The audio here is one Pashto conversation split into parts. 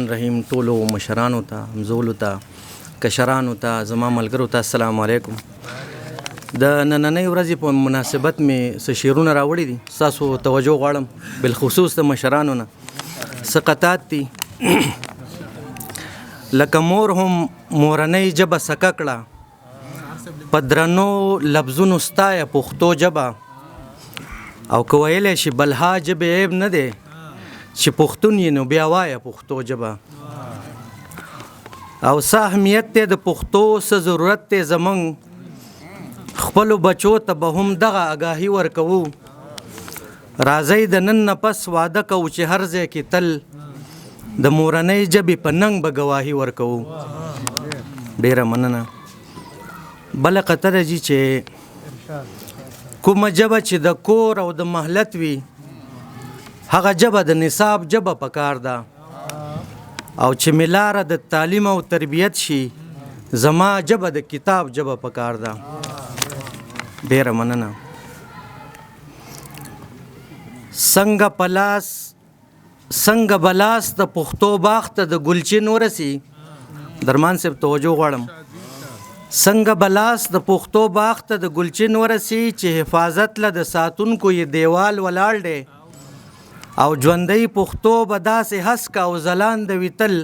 رحیم ټولو مشرانو ته همزولو ته کشرانو ته زما ملګرو ته السلام علیکم. د نننۍ ورځې په مناسبت مې څه شعرونه راوړي دي، ستاسو توجه غواړم، بالخصوص د مشرانو نه. څه قطعات دي لکه مور هم مورنۍ ژبه سکه کړه، په درنو لفظونو ستایه پښتو ژبه، او که ویلی شي بلها ژبې عیب نه دی چې پښتون یې نو بیا وایه پښتو ژبه. او څه اهمیت دی د پښتو، څه ضرورت دی زمونږ خپلو بچو ته به هم دغه آګاهي ورکوو. راځئ د نن نه پس واده کوو چې هر ځای کې تل د مورنۍ ژبې په ننګ به ګواهي ورکوو. ډېره مننه. بله قطعه جي چې کومه ژبه چې د کور او د مهلت وي هغه ژبه د نصاب ژبه پکار ده، او چې مې لاره د تعلیم او تربیت شي زما ژبه د کتاب ژبه پکار ده. ډېره مننه. څنګه پلاس څنګه بلاس د پښتو باغ ته د ګلچین ورسي، درمان صاحب توجه غواړم، څنګه بلاس د پښتو باغ ته د ګلچین ورسي چې حفاظت له د ساتونکو یې دیوال ولاړ دی، او ژوندۍ پښتو به داسې هسکه او ځلانده وي تل،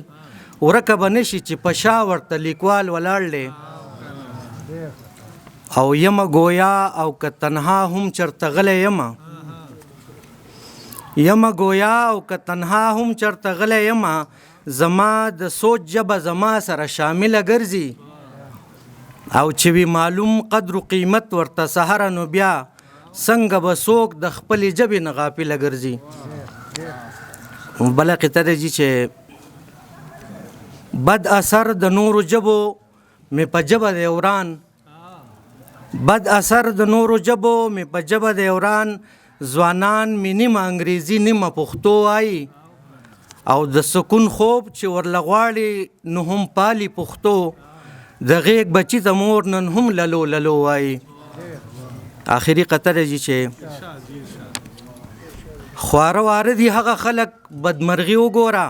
ورکه به نشي چې په شا ورته لیکوال ولاړ دی. او یمه ګویا او که تنها هم چرته غلی یمه، یمه ګویا او که تنها هم چرته غلی یمه، زما د سوچ ژبه زما سره شامله ګرځي، او چې وي معلوم قدر و قیمت ورته سهره نو بیا څنګه به څوک د خپلې ژبې نه غافله ګرځي. بله قطعه ده جي چې بد اثر د نورو ژبو مې په ژبه د وران، بد اثر د نورو ژبو مې په ژبه د وران، ځوانان مې نیمه انګریزي نیمه پښتو وایي، او د سکون خوب چې ورله غواړي نو هم پالي پښتو، د غیږ بچي ته مور نن هم للو للو وایي. آخري قطعه جي چې خواره واره دي هغه خلک بدمرغي وګوره،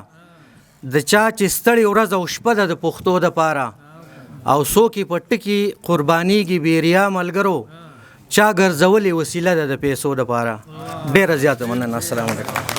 د چا چې ستړې ورځ او شپه ده د پښتو دپاره، او څوک یې په ټکي قربانیږي بیریا ملګرو، چا ګرځولې وسیله ده د پیسو دپاره. ډېره زیاته مننه. السلام علیکم.